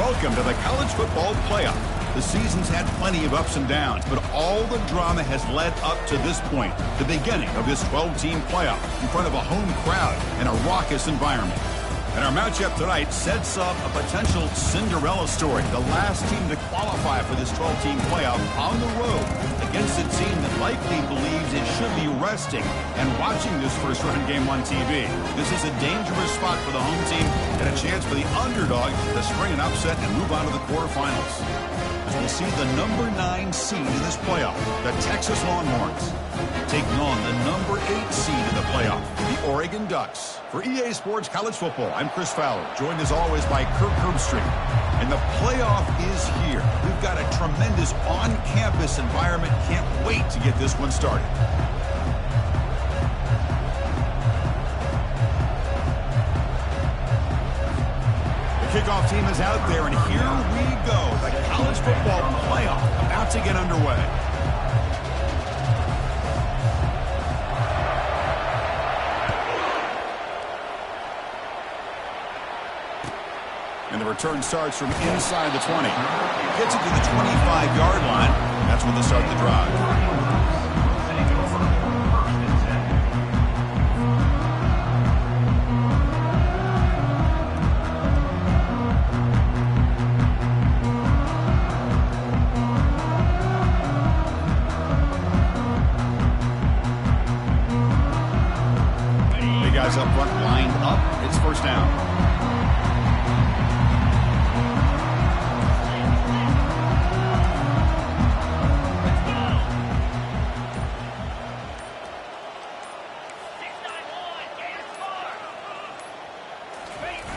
Welcome to the College Football Playoff. The season's had plenty of ups and downs, but all the drama has led up to this point, the beginning of this 12-team playoff in front of a home crowd and a raucous environment. And our matchup tonight sets up a potential Cinderella story, the last team to qualify for this 12-team playoff on the road against a team that likely believes it should be resting and watching this first-round game on TV. This is a dangerous spot for the home team and a chance for the underdog to spring an upset and move on to the quarterfinals. As we see the number 9 seed in this playoff, the Texas Longhorns, taking on the number 8 seed in the playoff, the Oregon Ducks. For EA Sports College Football, I'm Chris Fowler, joined as always by Kirk Herbstreit. And the playoff is here. We've got a tremendous on-campus environment. Can't wait to get this one started. The kickoff team is out there, and here we go. The college football playoff about to get underway. And the return starts from inside the 20. Gets it to the 25-yard line. That's when they start the drive. Big guys up front lined up. It's first down.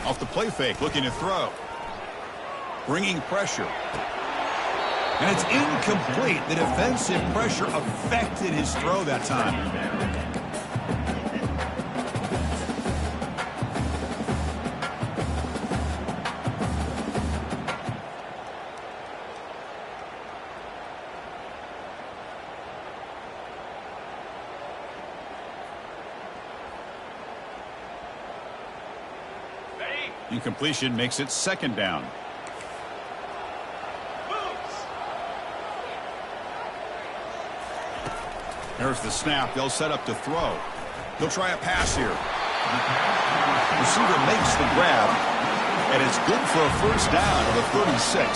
Off the play fake, looking to throw. Bringing pressure. And it's incomplete. The defensive pressure affected his throw that time. Incompletion makes it second down. There's the snap. They'll set up to throw. They'll try a pass here. Receiver makes the grab, and it's good for a first down at the 36.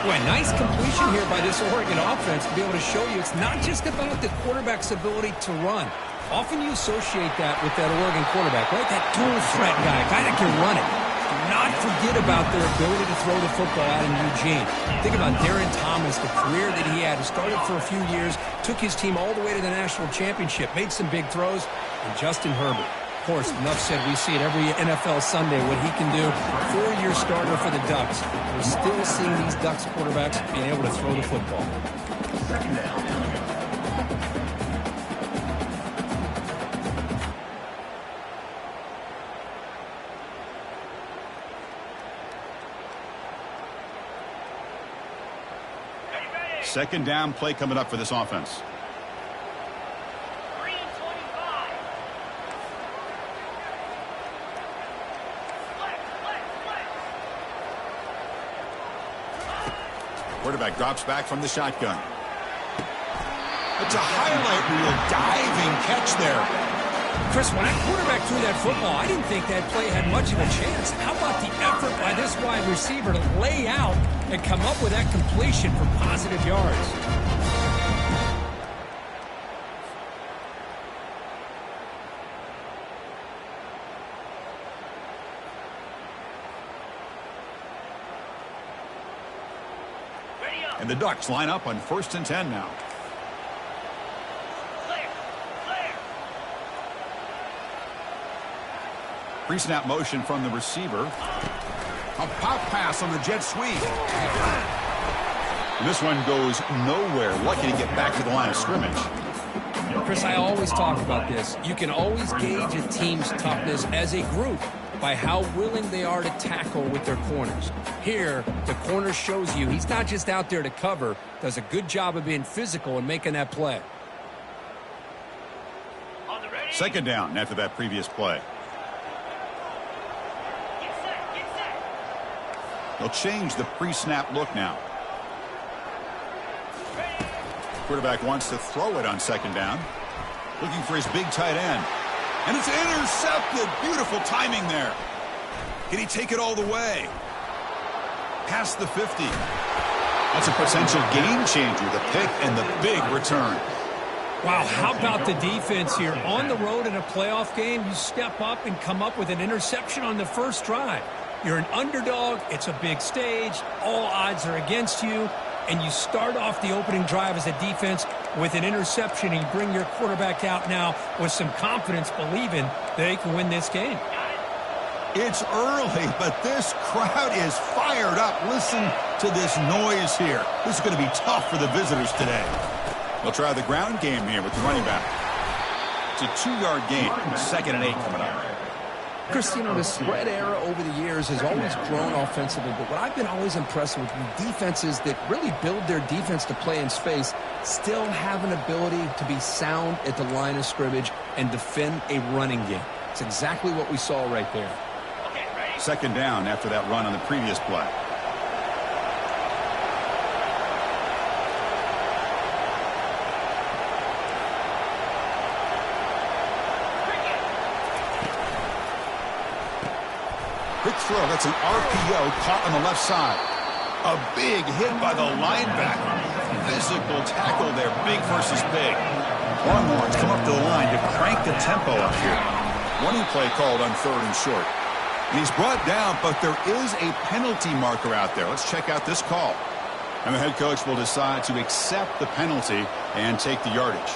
Boy, nice completion here by this Oregon offense to be able to show you it's not just about the quarterback's ability to run. Often you associate that with that Oregon quarterback, right? That dual threat guy, a guy that can run it. Do not forget about their ability to throw the football out in Eugene. Think about Darren Thomas, the career that he had. He started for a few years, took his team all the way to the national championship, made some big throws, and Justin Herbert. Of course, enough said, we see it every NFL Sunday what he can do. 4-year starter for the Ducks. We're still seeing these Ducks quarterbacks being able to throw the football. Second down. Second down play coming up for this offense. Quarterback drops back from the shotgun. It's a highlight reel diving catch there. Chris, when that quarterback threw that football, I didn't think that play had much of a chance. How about the effort by this wide receiver to lay out and come up with that completion for positive yards? And the Ducks line up on 1st and 10 now. Pre-snap motion from the receiver. A pop pass on the jet sweep. And this one goes nowhere. Lucky to get back to the line of scrimmage. Chris, I always talk about this. You can always gauge a team's toughness as a group by how willing they are to tackle with their corners. Here, the corner shows you he's not just out there to cover, does a good job of being physical and making that play. Second down after that previous play. They'll change the pre-snap look now. Quarterback wants to throw it on second down. Looking for his big tight end. And it's intercepted. Beautiful timing there. Can he take it all the way? Past the 50. That's a potential game changer. The pick and the big return. Wow, how about the defense here? On the road in a playoff game, you step up and come up with an interception on the first drive. You're an underdog. It's a big stage. All odds are against you. And you start off the opening drive as a defense with an interception, and you bring your quarterback out now with some confidence, believing they can win this game. It's early, but this crowd is fired up. Listen to this noise here. This is going to be tough for the visitors today. They'll try the ground game here with the running back. It's a 2-yard gain. 2nd and 8 coming up. Chris, you know, the spread era over the years has always grown offensively, but what I've been always impressed with defenses that really build their defense to play in space still have an ability to be sound at the line of scrimmage and defend a running game. It's exactly what we saw right there. 2nd down after that run on the previous play. Quick throw. That's an RPO caught on the left side. A big hit by the linebacker. Physical tackle there. Big versus big. Longhorns come up to the line to crank the tempo up here. Running play called on 3rd and short. And he's brought down, but there is a penalty marker out there. Let's check out this call. And the head coach will decide to accept the penalty and take the yardage.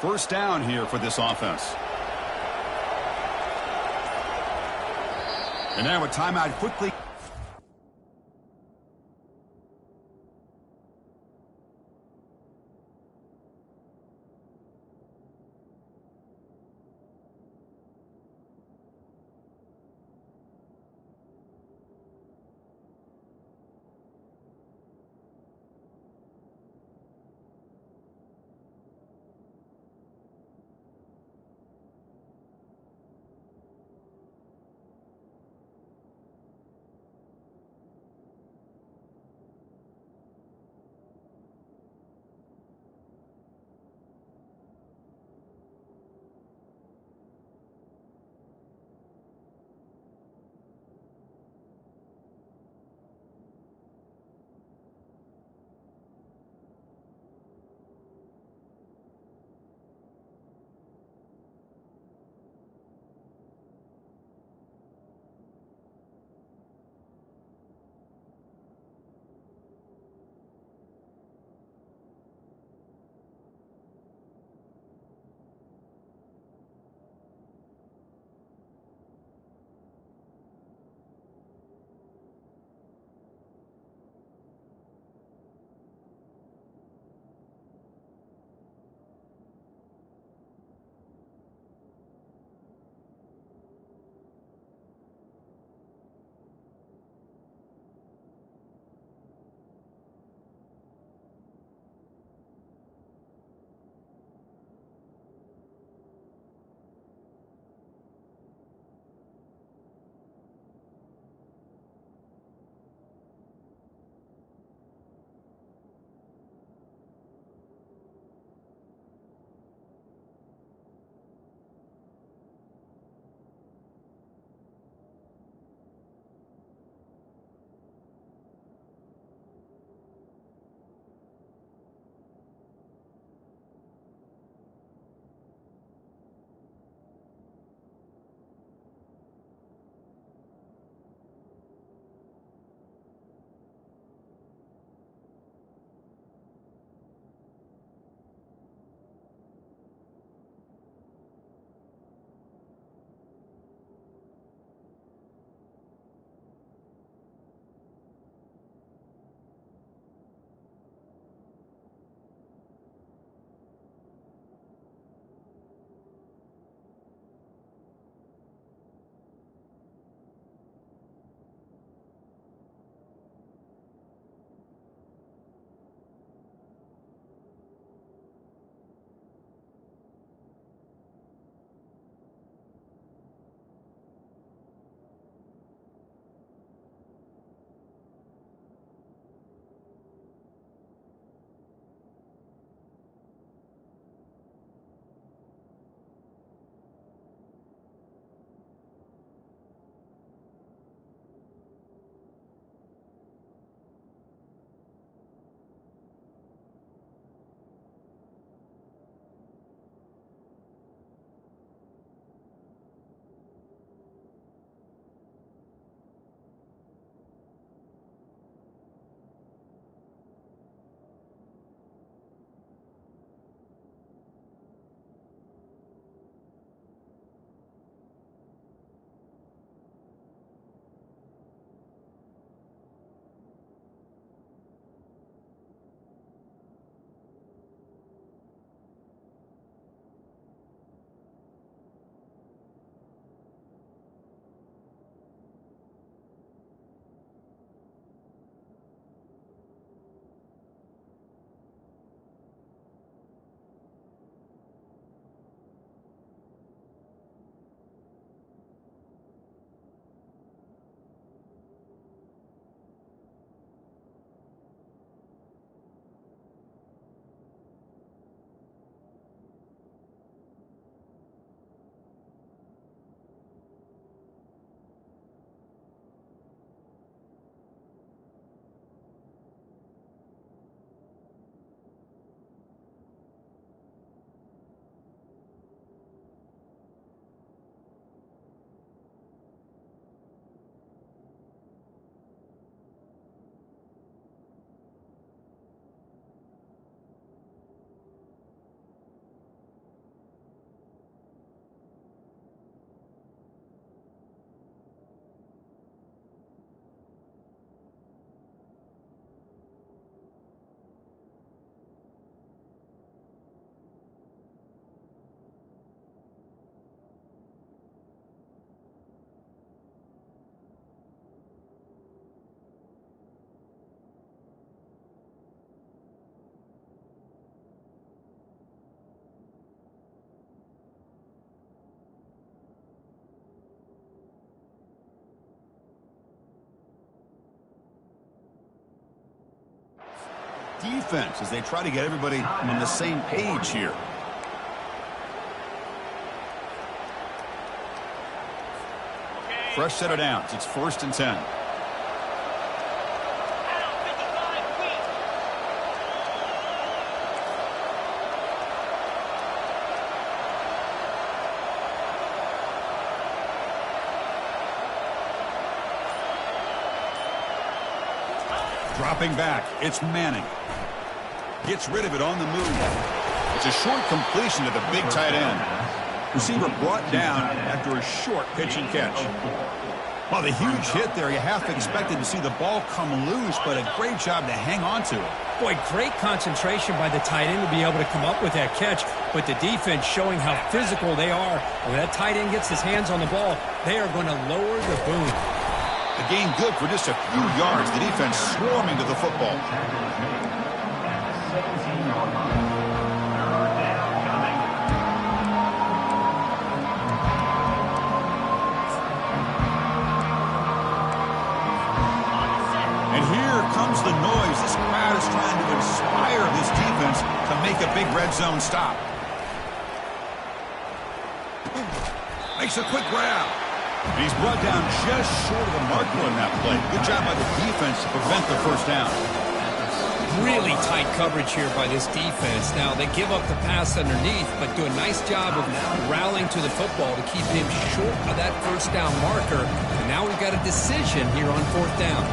First down here for this offense. And now a timeout quickly. defense as they try to get everybody on the same page here. Fresh set of downs. It's 1st and 10. Dropping back, it's Manning. Gets rid of it on the move. It's a short completion to the big tight end. Receiver brought down after a short pitch and catch. Well, the huge hit there, you half expected to see the ball come loose, but a great job to hang on to it. Boy, great concentration by the tight end to be able to come up with that catch, but the defense showing how physical they are. When that tight end gets his hands on the ball, they are going to lower the boom. The gain good for just a few yards. The defense swarming to the football. And here comes the noise. This crowd is trying to inspire this defense to make a big red zone stop. Makes a quick grab. And he's brought down just short of the marker on that play. Good job by the defense to prevent the first down. Really tight coverage here by this defense. Now, they give up the pass underneath, but do a nice job of rallying to the football to keep him short of that first down marker. And now we've got a decision here on 4th down.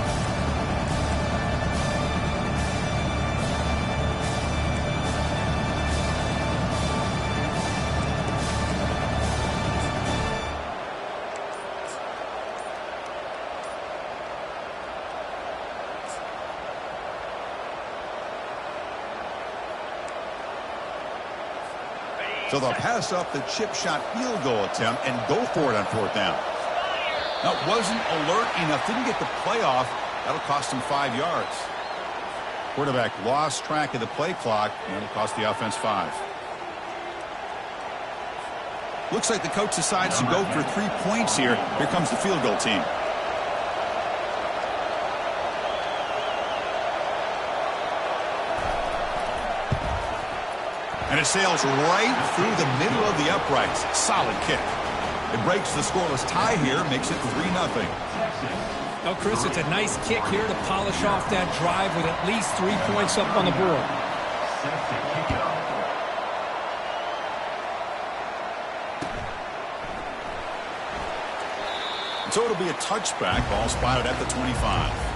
So they'll pass up the chip shot field goal attempt and go for it on 4th down. Now, wasn't alert enough, didn't get the play off. That'll cost him 5 yards. Quarterback lost track of the play clock, and that'll cost the offense 5. Looks like the coach decides to go for 3 points here. Here comes the field goal team. And it sails right through the middle of the uprights. Solid kick. It breaks the scoreless tie here, makes it 3-0. Now, Chris, it's a nice kick here to polish off that drive with at least 3 points up on the board. So it'll be a touchback. Ball spotted at the 25.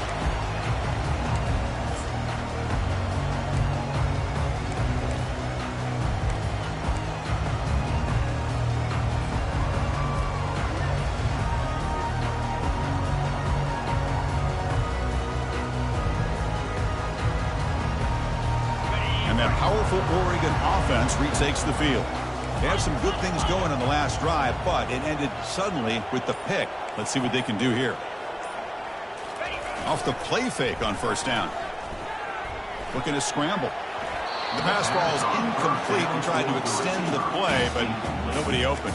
Powerful Oregon offense retakes the field. They had some good things going on the last drive, but it ended suddenly with the pick. Let's see what they can do here. Off the play fake on 1st down. Looking to scramble. The pass ball is incomplete and tried to extend the play, but nobody open.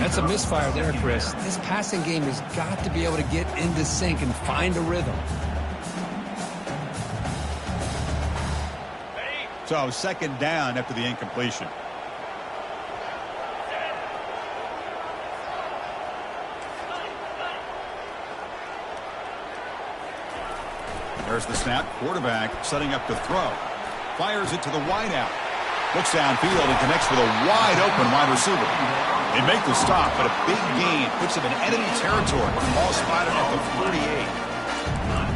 That's a misfire there, Chris. This passing game has got to be able to get into sync and find a rhythm. So 2nd down after the incompletion. There's the snap. Quarterback setting up to throw. Fires it to the wideout. Looks downfield and connects with a wide open wide receiver. They make the stop, but a big gain puts them in enemy territory. Ball spotted at the 48.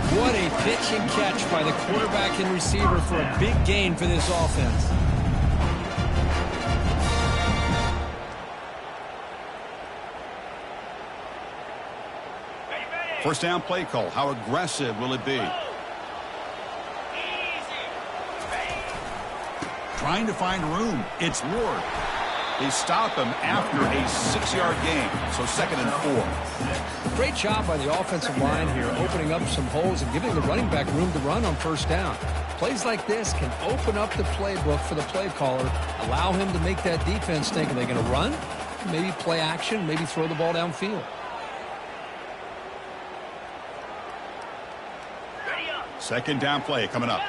What a pitch and catch by the quarterback and receiver for a big gain for this offense. First down play call. How aggressive will it be? Trying to find room. It's Ward. They stop him after a 6-yard gain. So 2nd and 4. Great job by the offensive line here, opening up some holes and giving the running back room to run on 1st down. Plays like this can open up the playbook for the play caller, allow him to make that defense think, are they going to run? Maybe play action, maybe throw the ball downfield. 2nd down play coming up.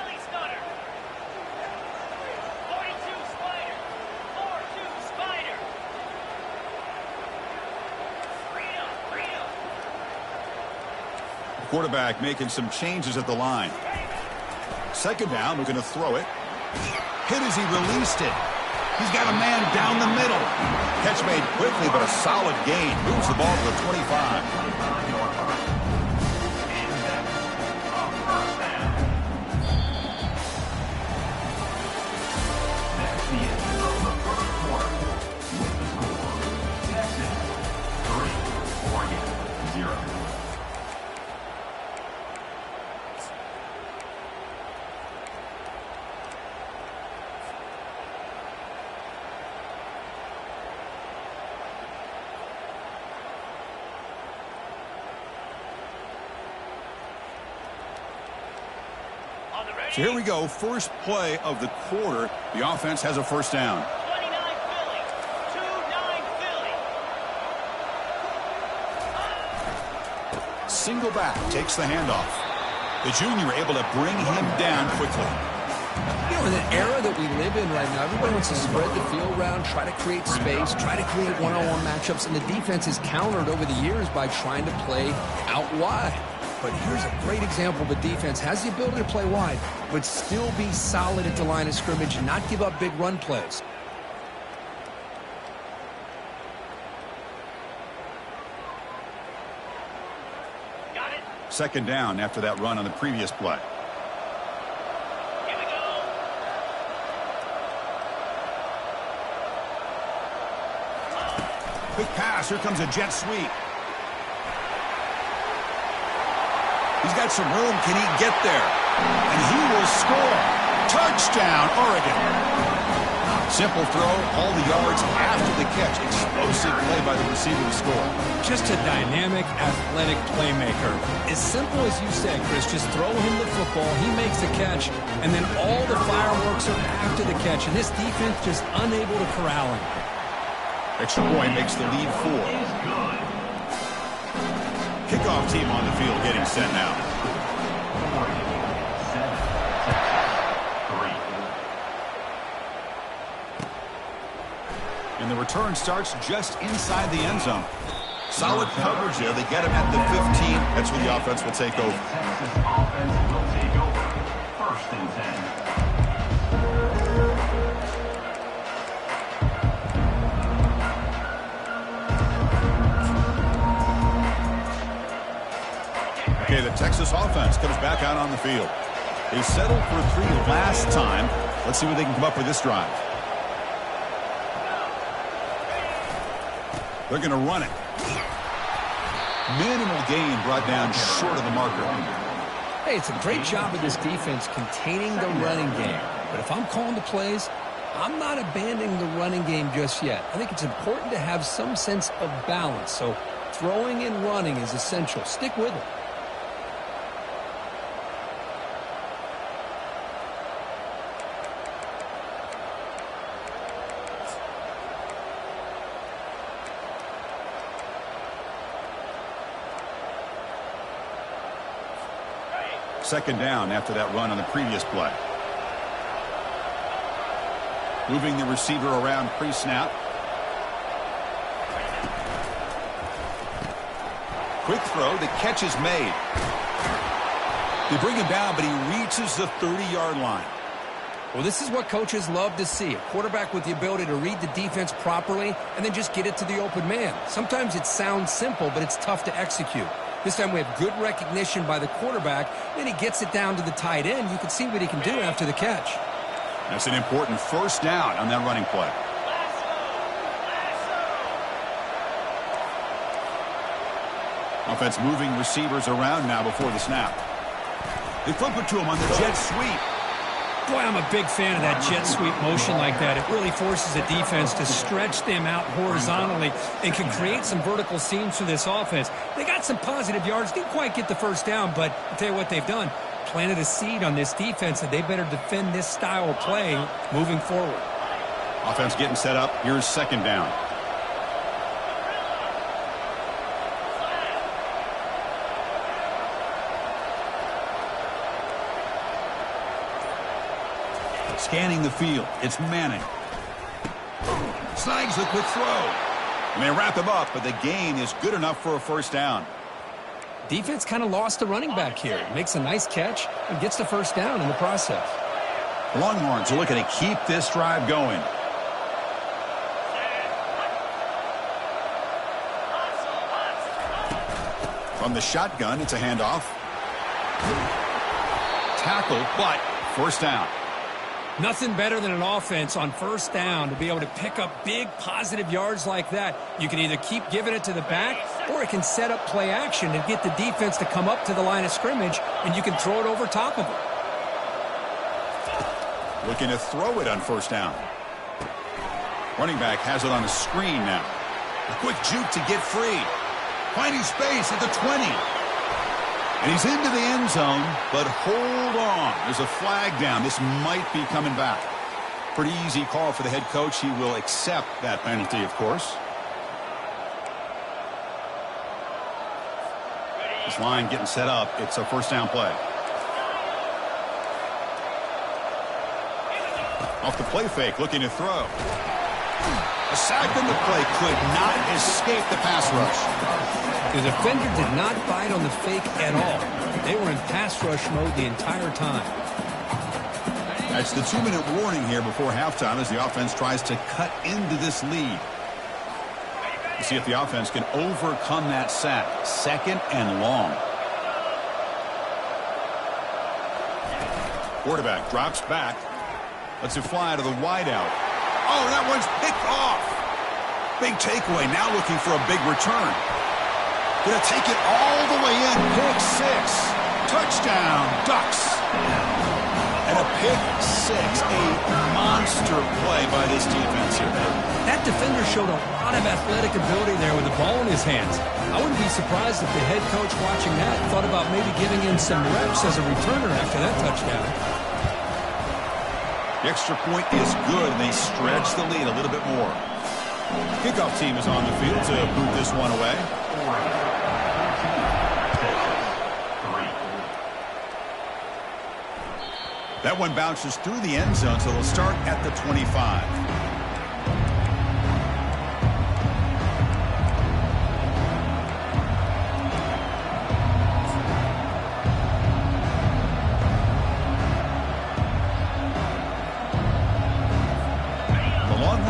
Quarterback making some changes at the line. Second down, we're going to throw it. Hit as he released it. He's got a man down the middle. Catch made quickly, but a solid gain. Moves the ball to the 25. So here we go, first play of the quarter. The offense has a first down. 29 Philly. 2-9 Philly. Single back takes the handoff. The junior able to bring him down quickly. You know, in the era that we live in right now, everybody wants to spread the field around, try to create space, try to create one-on-one matchups, and the defense is countered over the years by trying to play out wide. But here's a great example of a defense has the ability to play wide, but still be solid at the line of scrimmage and not give up big run plays. Got it. Second down after that run on the previous play. Here we go. Quick pass. Here comes a jet sweep. He's got some room. Can he get there? And he will score. Touchdown, Oregon. Simple throw, all the yards after the catch. Explosive play by the receiver to score. Just a dynamic, athletic playmaker. As simple as you said, Chris, just throw him the football, he makes the catch, and then all the fireworks are after the catch, and this defense just unable to corral him. Extra point makes the lead 4. Kickoff team on the field getting set now. And the return starts just inside the end zone. Solid coverage there. They get him at the 15. That's where the offense will take over. Texas offense will take over. First and 10. Okay, the Texas offense comes back out on the field. They settled for 3 last time. Let's see what they can come up with this drive. They're going to run it. Minimal gain brought down short of the marker. Hey, it's a great job of this defense containing the running game. But if I'm calling the plays, I'm not abandoning the running game just yet. I think it's important to have some sense of balance. So throwing and running is essential. Stick with it. Second down after that run on the previous play. Moving the receiver around pre-snap. Quick throw. The catch is made. They bring him down, but he reaches the 30-yard line. Well, this is what coaches love to see. A quarterback with the ability to read the defense properly and then just get it to the open man. Sometimes it sounds simple, but it's tough to execute. This time we have good recognition by the quarterback. Then he gets it down to the tight end. You can see what he can do after the catch. That's an important first down on that running play. Offense moving receivers around now before the snap. They flip it to him on the jet sweep. Boy, I'm a big fan of that jet sweep motion like that. It really forces the defense to stretch them out horizontally and can create some vertical seams for this offense. They got some positive yards. Didn't quite get the first down, but I'll tell you what they've done. Planted a seed on this defense that they better defend this style of play moving forward. Offense getting set up. Here's second down. Scanning the field. It's Manning. Snags the quick throw. And they wrap him up, but the gain is good enough for a first down. Defense kind of lost the running back here. Makes a nice catch and gets the first down in the process. The Longhorns are looking to keep this drive going. From the shotgun, it's a handoff. Tackle, but first down. Nothing better than an offense on first down to be able to pick up big positive yards like that. You can either keep giving it to the back, or it can set up play action and get the defense to come up to the line of scrimmage, and you can throw it over top of them. Looking to throw it on first down. Running back has it on a screen now. A quick juke to get free. Finding space at the 20. And he's into the end zone, but hold on. There's a flag down. This might be coming back. Pretty easy call for the head coach. He will accept that penalty, of course. This line getting set up. It's a first down play. Off the play fake, looking to throw. A sack on the play, could not escape the pass rush. The defender did not bite on the fake at all. They were in pass rush mode the entire time. That's the 2-minute warning here before halftime as the offense tries to cut into this lead. We'll see if the offense can overcome that sack. Second and long. Quarterback drops back. Lets it fly to the wideout. Oh, that one's picked off. Big takeaway. Now looking for a big return. Gonna take it all the way in. Pick six. Touchdown, Ducks. And a pick six. A monster play by this defense here. That defender showed a lot of athletic ability there with the ball in his hands. I wouldn't be surprised if the head coach watching that thought about maybe giving in some reps as a returner after that touchdown. The extra point is good, and they stretch the lead a little bit more. Kickoff team is on the field to boot this one away. That one bounces through the end zone, so they'll start at the 25.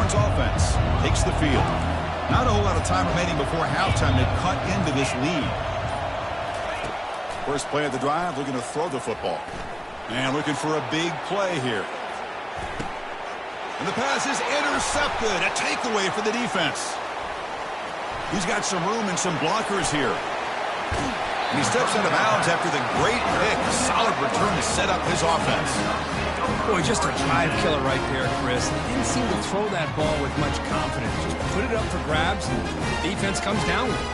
Offense takes the field. Not a whole lot of time remaining before halftime to cut into this lead. First play of the drive, looking to throw the football. And looking for a big play here. And the pass is intercepted. A takeaway for the defense. He's got some room and some blockers here. And he steps out of bounds after the great pick. A solid return to set up his offense. Boy, just a drive killer right there, Chris. He didn't seem to throw that ball with much confidence. Just put it up for grabs, and the defense comes down with it.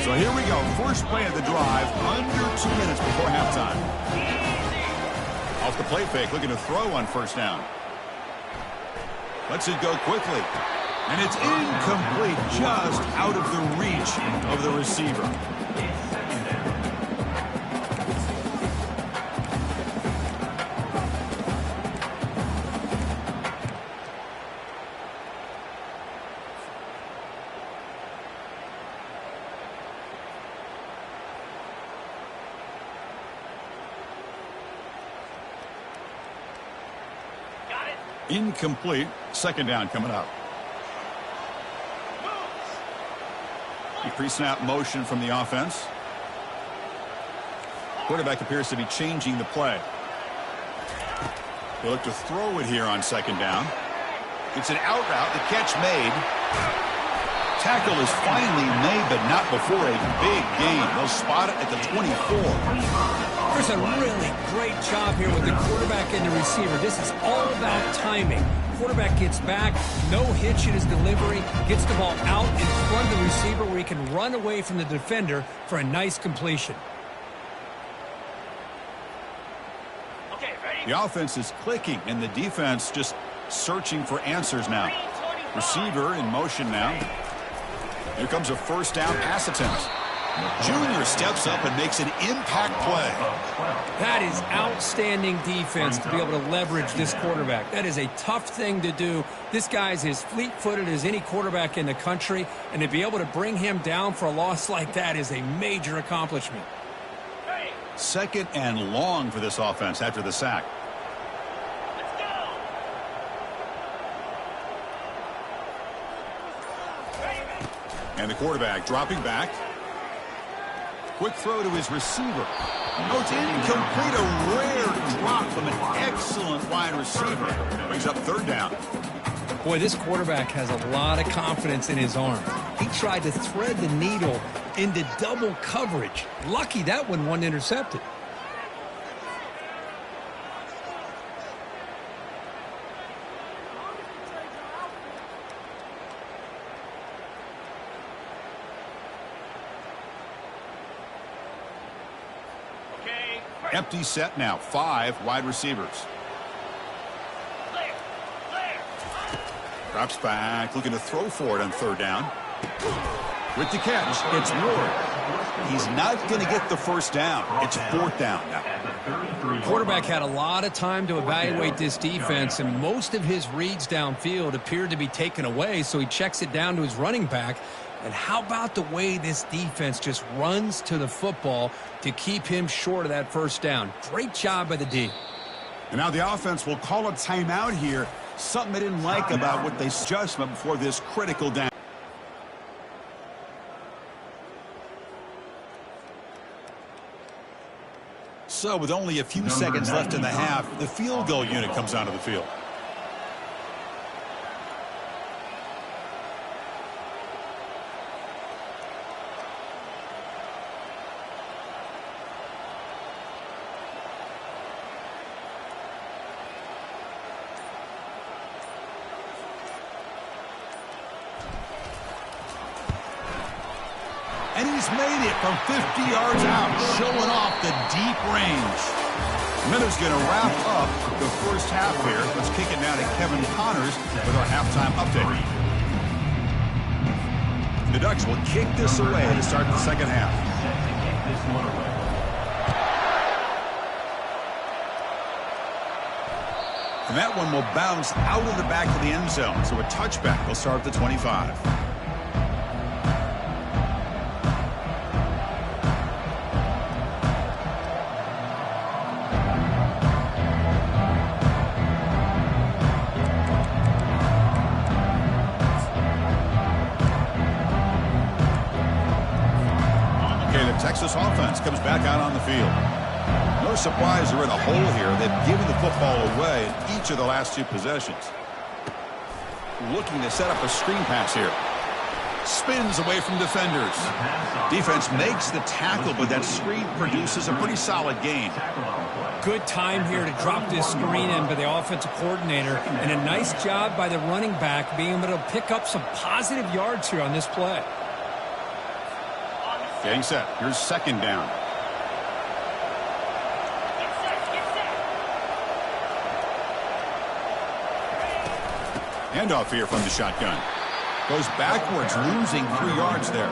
So here we go. First play of the drive, under 2 minutes before halftime. Off the play fake, looking to throw on first down. Lets it go quickly. And it's incomplete, just out of the reach of the receiver. Incomplete. Second down coming up. The pre-snap motion from the offense. Quarterback appears to be changing the play. They look to throw it here on second down. It's an out route. The catch made. Tackle is finally made, but not before a big gain. They'll spot it at the 24. There's a really great job here with the quarterback and the receiver. This is all about timing. Quarterback gets back, no hitch in his delivery, gets the ball out in front of the receiver where he can run away from the defender for a nice completion. Okay, ready? The offense is clicking, and the defense just searching for answers now. Receiver in motion now. Here comes a first down pass attempt. Junior steps up and makes an impact play. That is outstanding defense to be able to leverage this quarterback. That is a tough thing to do. This guy's as fleet-footed as any quarterback in the country, and to be able to bring him down for a loss like that is a major accomplishment. Second and long for this offense after the sack. Let's go. And the quarterback dropping back. Quick throw to his receiver. Oh, it's incomplete. A rare drop from an excellent wide receiver. Brings up third down. Boy, this quarterback has a lot of confidence in his arm. He tried to thread the needle into double coverage. Lucky that one wasn't intercepted. Empty set now. 5 wide receivers. Drops back, looking to throw for it on third down. With the catch, it's Ward. He's not going to get the first down. It's fourth down now. Quarterback had a lot of time to evaluate this defense, and most of his reads downfield appeared to be taken away, so he checks it down to his running back. And how about the way this defense just runs to the football to keep him short of that first down? Great job by the D. And now the offense will call a timeout here. Something they didn't like about what they adjustment before this critical down. So with only a few seconds left in the half, the field goal unit comes onto the field. And he's made it from 50 yards out, showing off the deep range. Miller's going to wrap up the first half here. Let's kick it now to Kevin Connors with our halftime update. The Ducks will kick this away to start the second half. And that one will bounce out of the back of the end zone. So a touchback will start at the 25. Texas offense comes back out on the field. No surprise they're in a hole here. They've given the football away in each of the last 2 possessions. Looking to set up a screen pass here. Spins away from defenders. Defense makes the tackle, but that screen produces a pretty solid gain. Good time here to drop this screen in by the offensive coordinator, and a nice job by the running back being able to pick up some positive yards here on this play. Getting set. Here's second down. Handoff here from the shotgun. Goes backwards, losing 3 yards there.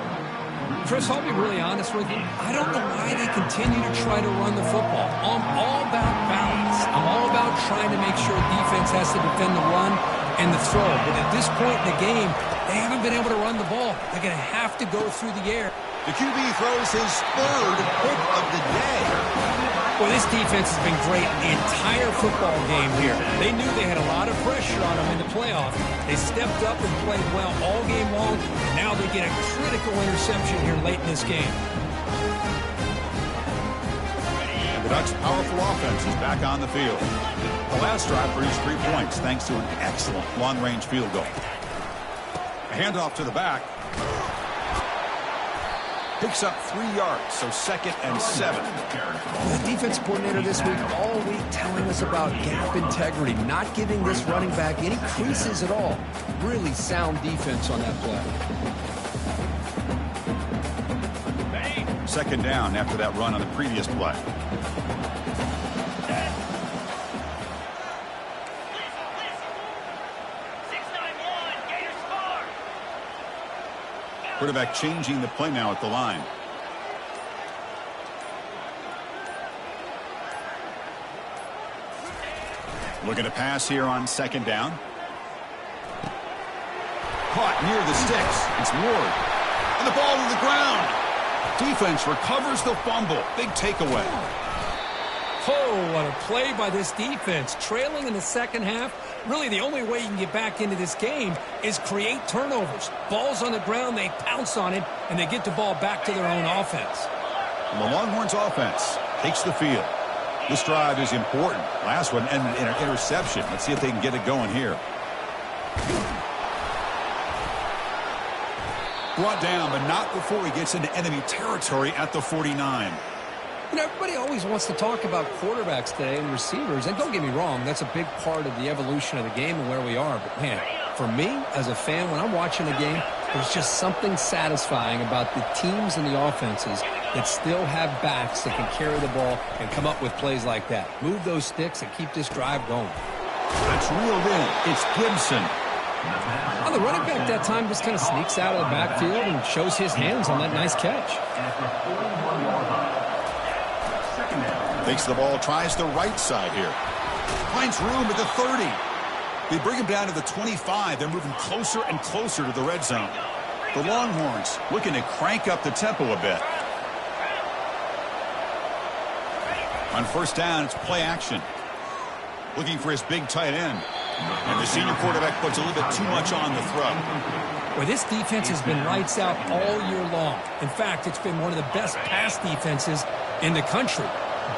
Chris, I'll be really honest with you. I don't know why they continue to try to run the football. I'm all about balance. I'm all about trying to make sure defense has to defend the run and the throw. But at this point in the game, they haven't been able to run the ball. They're going to have to go through the air. The QB throws his 3rd pick of the day. Well, this defense has been great the entire football game here. They knew they had a lot of pressure on them in the playoffs. They stepped up and played well all game long. Now they get a critical interception here late in this game. And the Ducks' powerful offense is back on the field. The last drive produced 3 points thanks to an excellent long-range field goal. A handoff to the back. Picks up 3 yards, so 2nd and 7. The defense coordinator this week, all week, telling us about gap integrity, not giving this running back any creases at all. Really sound defense on that play. 2nd down after that run on the previous play. Quarterback changing the play now at the line. Looking to pass here on second down. Caught near the sticks. It's Ward. And the ball to the ground. Defense recovers the fumble. Big takeaway. Oh, what a play by this defense. Trailing in the second half, really the only way you can get back into this game is create turnovers. Ball's on the ground, they pounce on it, and they get the ball back to their own offense. And the Longhorns offense takes the field. This drive is important. Last one ended in an interception. Let's see if they can get it going here. Brought down, but not before he gets into enemy territory at the 49. You know, everybody always wants to talk about quarterbacks today and receivers, and don't get me wrong, that's a big part of the evolution of the game and where we are. But, man, for me, as a fan, when I'm watching the game, there's just something satisfying about the teams and the offenses that still have backs that can carry the ball and come up with plays like that. Move those sticks and keep this drive going. That's reeled in. It's Gibson. On the running back that time just kind of sneaks out of the backfield and shows his hands on that nice catch. Takes the ball, tries the right side here. Finds room at the 30. They bring him down to the 25. They're moving closer and closer to the red zone. The Longhorns looking to crank up the tempo a bit. On first down, it's play action. Looking for his big tight end. And the senior quarterback puts a little bit too much on the throw. Well, this defense has been lights out all year long. In fact, it's been one of the best pass defenses in the country.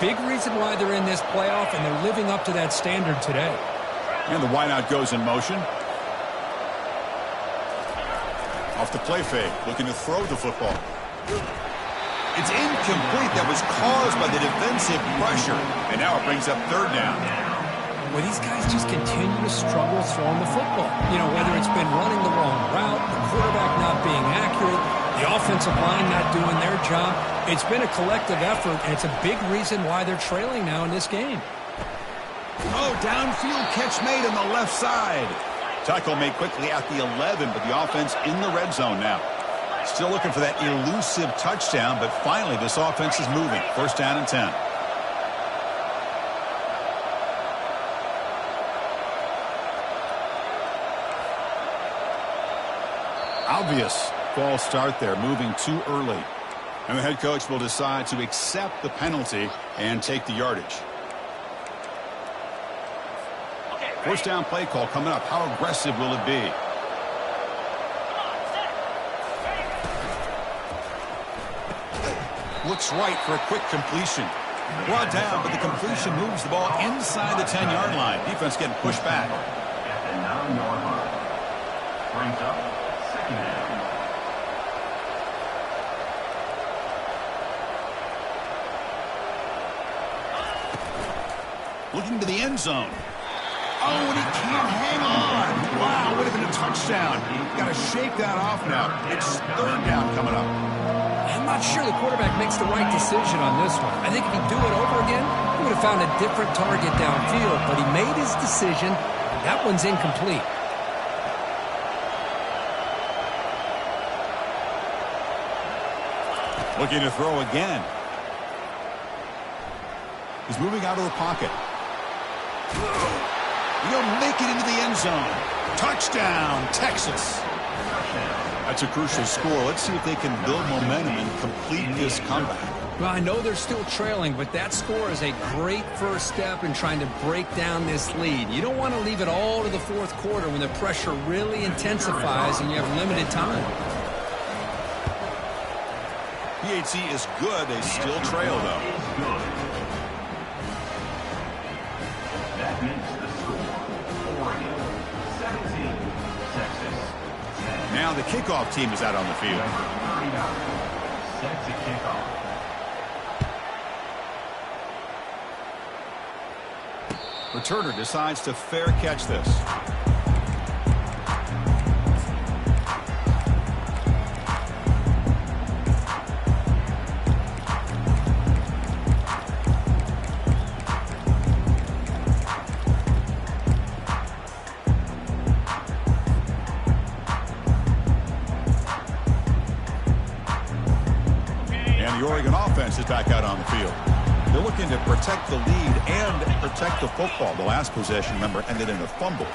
Big reason why they're in this playoff, and they're living up to that standard today. And the wideout goes in motion. Off the play fake, looking to throw the football. It's incomplete. That was caused by the defensive pressure. And now it brings up third down. Well, these guys just continue to struggle throwing the football. You know, whether it's been running the wrong route, the quarterback not being accurate, the offensive line not doing their job. It's been a collective effort, and it's a big reason why they're trailing now in this game. Oh, downfield catch made on the left side. Tackle made quickly at the 11, but the offense in the red zone now. Still looking for that elusive touchdown, but finally this offense is moving. First down and 10. Obvious false start there, moving too early. And the head coach will decide to accept the penalty and take the yardage. First down play call coming up. How aggressive will it be? Looks right for a quick completion. Brought down, but the completion moves the ball inside the 10-yard line. Defense getting pushed back. At the 9-yard line. Brings up second down. Looking to the end zone. Oh, and he can't hang on. Wow, would have been a touchdown. Got to shake that off now. It's third down coming up. I'm not sure the quarterback makes the right decision on this one. I think if he'd do it over again, he would have found a different target downfield, but he made his decision. That one's incomplete. Looking to throw again. He's moving out of the pocket. He'll make it into the end zone. Touchdown, Texas. That's a crucial score. Let's see if they can build momentum and complete this comeback. Well, I know they're still trailing, but that score is a great first step in trying to break down this lead. You don't want to leave it all to the fourth quarter when the pressure really intensifies and you have limited time. PHC is good. They still trail, though. That makes the score. Oregon 17, Texas 10. Now the kickoff team is out on the field. Number 39 set to kick off. Returner decides to fair catch this. And the Oregon offense is back out on the field. They're looking to protect the lead and protect the football. The last possession, remember, ended in a fumble.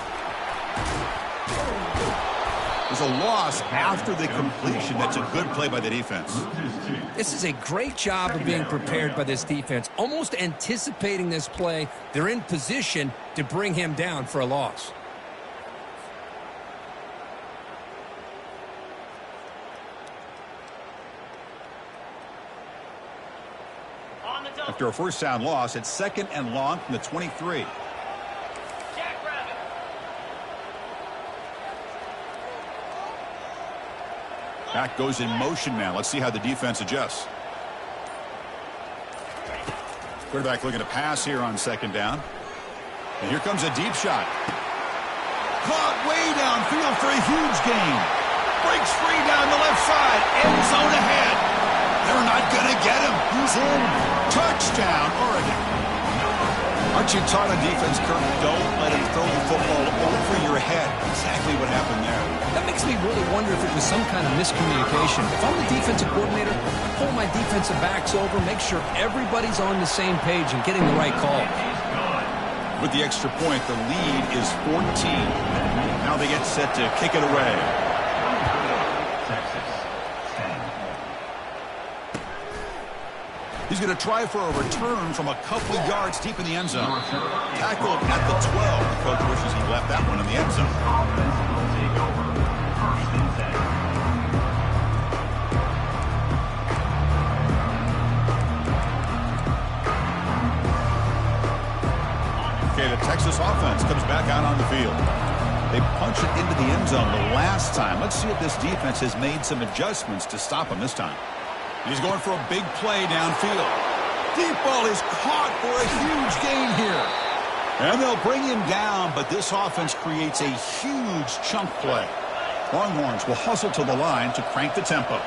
There's a loss after the completion. That's a good play by the defense. This is a great job of being prepared by this defense. Almost anticipating this play, they're in position to bring him down for a loss. After a first down loss, it's 2nd and long from the 23. Back goes in motion now. Let's see how the defense adjusts. Quarterback looking to pass here on 2nd down. And here comes a deep shot. Caught way downfield for a huge gain. Breaks free down the left side. End zone ahead. They're not going to get him. He's in. Touchdown, Oregon. Aren't you taught on defense, Kirk? Don't let him throw the football over your head. Exactly what happened there. That makes me really wonder if it was some kind of miscommunication. If I'm the defensive coordinator, I pull my defensive backs over, make sure everybody's on the same page and getting the right call. With the extra point, the lead is 14. Now they get set to kick it away. He's going to try for a return from a couple yards deep in the end zone. Tackled at the 12. The coach wishes he left that one in the end zone. Okay, the Texas offense comes back out on the field. They punch it into the end zone the last time. Let's see if this defense has made some adjustments to stop him this time. He's going for a big play downfield. Deep ball is caught for a huge gain here. And they'll bring him down, but this offense creates a huge chunk play. Longhorns will hustle to the line to crank the tempo.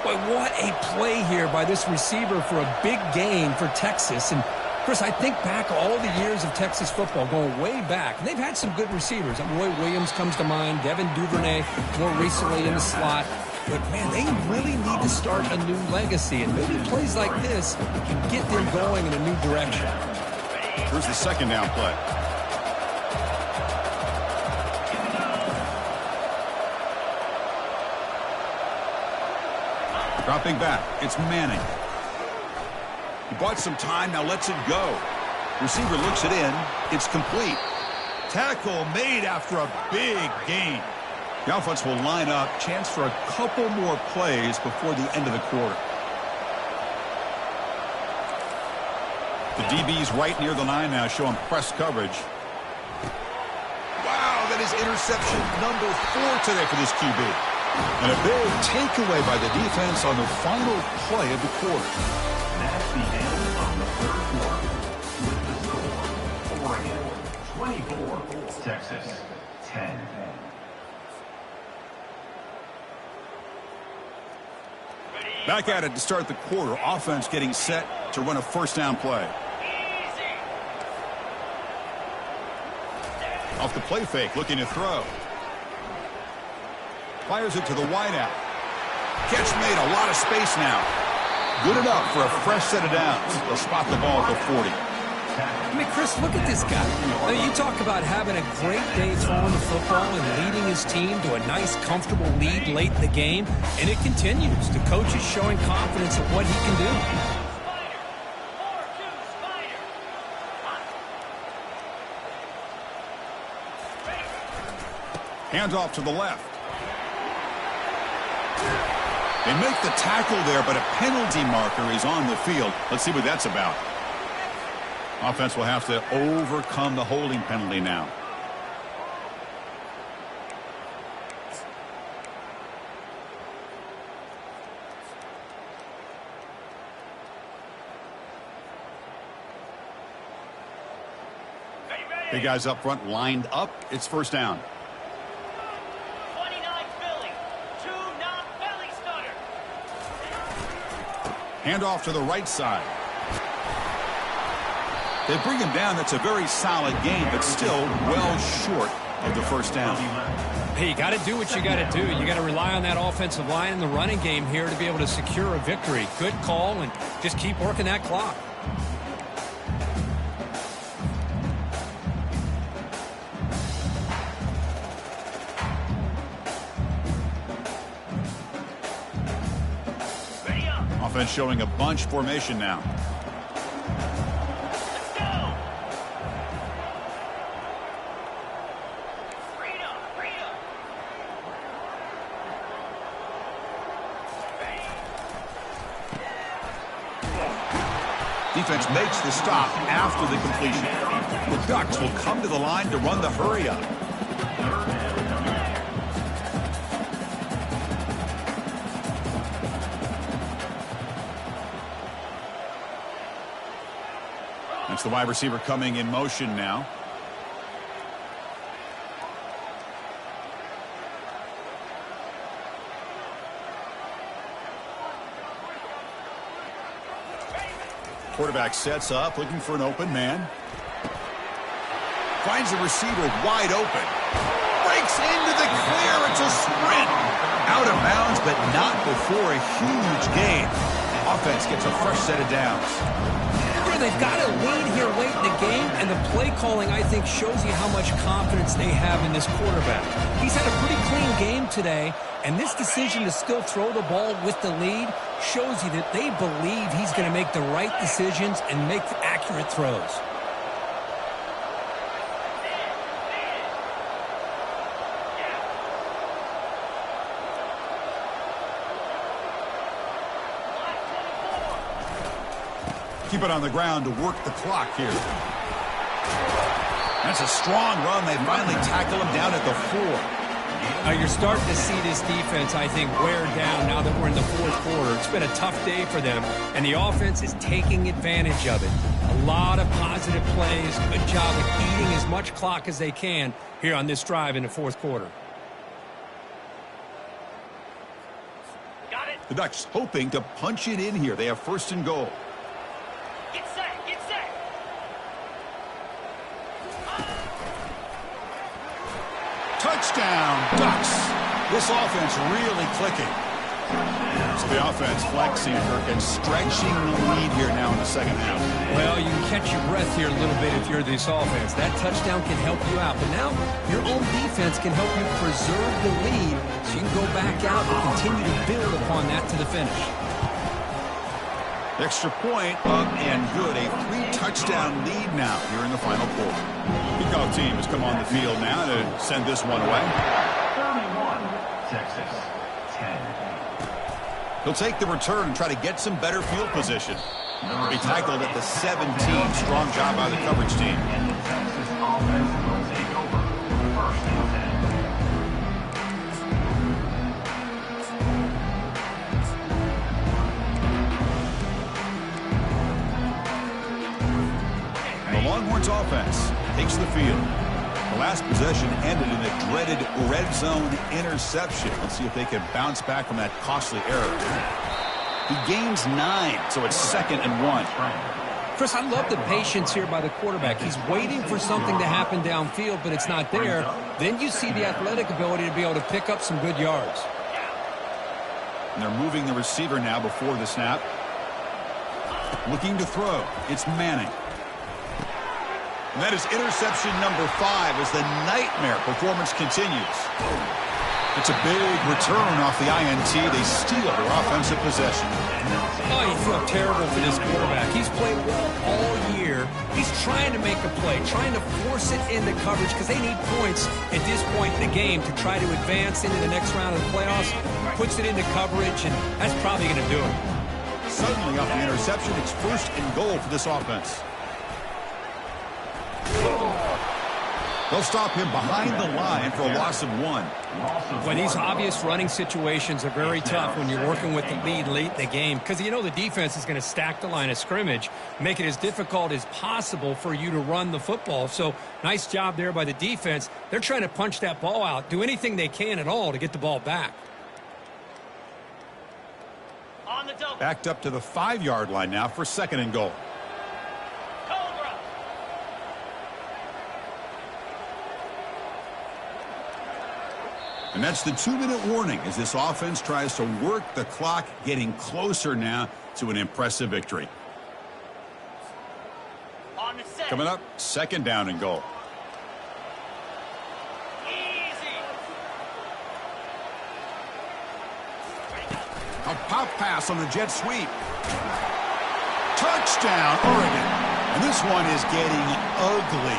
Boy, what a play here by this receiver for a big gain for Texas. And Chris, I think back all the years of Texas football, going way back. And they've had some good receivers. Roy Williams comes to mind, Devin Duvernay more recently in the slot. But, man, they really need to start a new legacy. And maybe plays like this can get them going in a new direction. Here's the 2nd down play. Dropping back. It's Manning. He bought some time, now lets it go. Receiver looks it in. It's complete. Tackle made after a big gain. The offense will line up. Chance for a couple more plays before the end of the quarter. The DB's right near the line now, showing press coverage. Wow, that is interception number 4 today for this QB. And a big takeaway by the defense on the final play of the quarter. That's the end of the 3rd quarter. With the score, Oregon 24, Texas 10. Back at it to start the quarter. Offense getting set to run a 1st down play. Off the play fake, looking to throw. Fires it to the wideout. Catch made, a lot of space now. Good enough for a fresh set of downs. They'll spot the ball at the 40. I mean, Chris, look at this guy. I mean, you talk about having a great day throwing the football and leading his team to a nice, comfortable lead late in the game, and it continues. The coach is showing confidence in what he can do. Hands off to the left. They make the tackle there, but a penalty marker is on the field. Let's see what that's about. Offense will have to overcome the holding penalty now. Big guys up front lined up. It's 1st down. 29 Philly. 2 non-Philly starter. Hand off to the right side. They bring him down. That's a very solid game, but still well short of the 1st down. Hey, you got to do what you got to do. You got to rely on that offensive line in the running game here to be able to secure a victory. Good call, and just keep working that clock. Offense showing a bunch formation now. Let's go. Freedom, freedom. Defense makes the stop after the completion. The Ducks will come to the line to run the hurry up. That's the wide receiver coming in motion now. Quarterback sets up, looking for an open man. Finds the receiver wide open. Breaks into the clear. It's a sprint. Out of bounds, but not before a huge gain. Offense gets a fresh set of downs. They've got a lead here late in the game, and the play calling, I think, shows you how much confidence they have in this quarterback. He's had a pretty clean game today, and this decision to still throw the ball with the lead shows you that they believe he's going to make the right decisions and make accurate throws. Keep it on the ground to work the clock here. That's a strong run. They finally tackle him down at the 4. You're starting to see this defense, I think, wear down now that we're in the fourth quarter. It's been a tough day for them, and the offense is taking advantage of it. A lot of positive plays. Good job of eating as much clock as they can here on this drive in the fourth quarter. Got it. The Ducks hoping to punch it in here. They have first and goal. Get set, get set. Touchdown, Ducks. This offense really clicking. So the offense flexing, Kirk, and stretching the lead here now in the second half. Well, you can catch your breath here a little bit if you're this offense. That touchdown can help you out. But now your own defense can help you preserve the lead so you can go back out and continue to build upon that to the finish. Extra point up and good. A 3-touchdown lead now here in the final quarter. Kickoff team has come on the field now to send this one away. 31, Texas, 10. He'll take the return and try to get some better field position. He'll be tackled at the 17. Strong job by the coverage team. And the Texas offense will take over. First and 10. The Longhorns offense takes the field. The last possession ended in a dreaded red zone interception. Let's see if they can bounce back from that costly error. He gains 9, so it's 2nd and 1. Chris, I love the patience here by the quarterback. He's waiting for something to happen downfield, but it's not there. Then you see the athletic ability to be able to pick up some good yards. And they're moving the receiver now before the snap. Looking to throw. It's Manning. And that is interception number 5 as the nightmare performance continues. It's a big return off the INT. They steal their offensive possession. Oh, you feel terrible for this quarterback. He's played well all year. He's trying to make a play, trying to force it into coverage because they need points at this point in the game to try to advance into the next round of the playoffs. Puts it into coverage, and that's probably going to do it. Suddenly, off the interception, it's first and goal for this offense. They'll stop him behind the line for a loss of 1. Well, these obvious running situations are very tough when you're working with the lead late in the game because you know the defense is going to stack the line of scrimmage, make it as difficult as possible for you to run the football. So nice job there by the defense. They're trying to punch that ball out, do anything they can at all to get the ball back. On the double. Backed up to the 5-yard line now for 2nd and goal. Cobra. And that's the 2-minute warning as this offense tries to work the clock, getting closer now to an impressive victory. On the set. Coming up, 2nd down and goal. Easy. A Pop pass on the jet sweep. Touchdown, Oregon. And this one is getting ugly.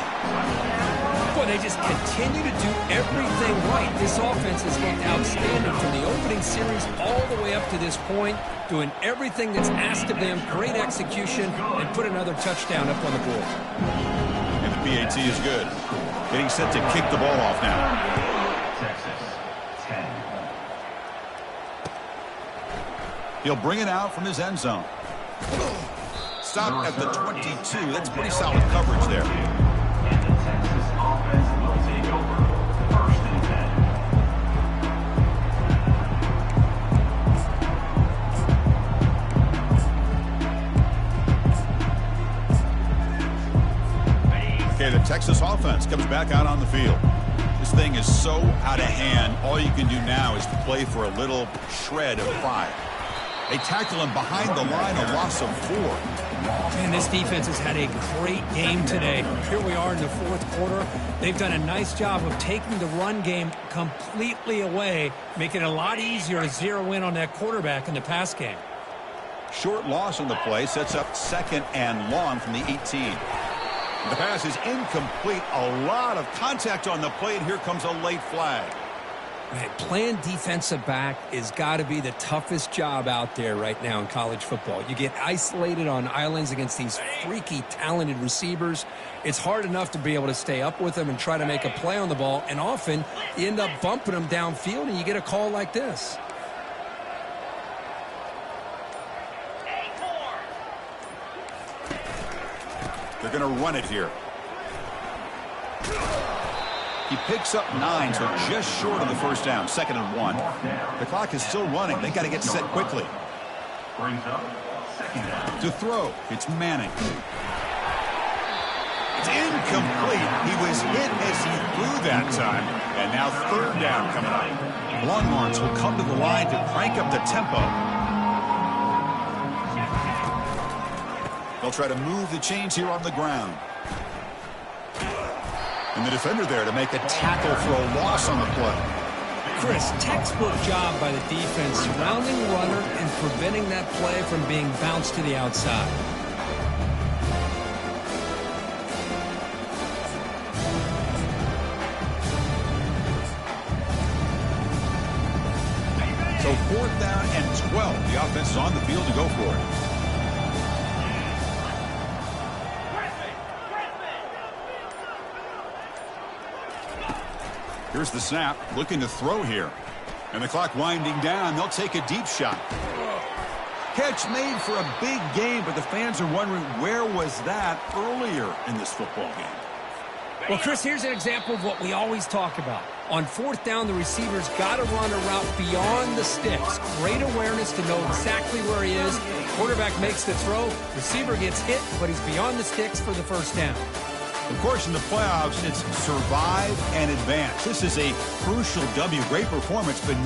Boy, they just continue to do everything right. This offense has looked outstanding from the opening series all the way up to this point, doing everything that's asked of them, great execution, and put another touchdown up on the board. And the PAT is good. Getting set to kick the ball off now. Texas, 10. He'll bring it out from his end zone. Stop at the 22. That's pretty solid coverage there. And the Texas offense will take over. 1st and 10. Okay, the Texas offense comes back out on the field. This thing is so out of hand, all you can do now is play for a little shred of pride. They tackle him behind the line, a loss of 4. Man, this defense has had a great game today. Here we are in the 4th quarter. They've done a nice job of taking the run game completely away, making it a lot easier to zero in on that quarterback in the pass game. Short loss on the play sets up 2nd and long from the 18. The pass is incomplete. A lot of contact on the play, and here comes a late flag. Man, playing defensive back has got to be the toughest job out there right now in college football. You get isolated on islands against these freaky, talented receivers. It's hard enough to be able to stay up with them and try to make a play on the ball, and often you end up bumping them downfield, and you get a call like this. They're going to run it here. He picks up 9, so just short of the first down. 2nd and 1. The clock is still running. They got to get set quickly. Brings up 2nd down. To throw, it's Manning. It's incomplete. He was hit as he threw that time. And now 3rd down coming up. Longhorns will come to the line to crank up the tempo. They'll try to move the chains here on the ground. And the defender there to make a tackle for a loss on the play. Chris, textbook job by the defense surrounding the runner and preventing that play from being bounced to the outside. So 4th down and 12. The offense is on the field to go for it. Here's the snap, looking to throw here. And the clock winding down, they'll take a deep shot. Catch made for a big game, but the fans are wondering where was that earlier in this football game. Well, Chris, here's an example of what we always talk about. On 4th down, the receiver's got to run a route beyond the sticks. Great awareness to know exactly where he is. Quarterback makes the throw. Receiver gets hit, but he's beyond the sticks for the first down. Of course, in the playoffs, it's survive and advance. This is a crucial W. Great performance, but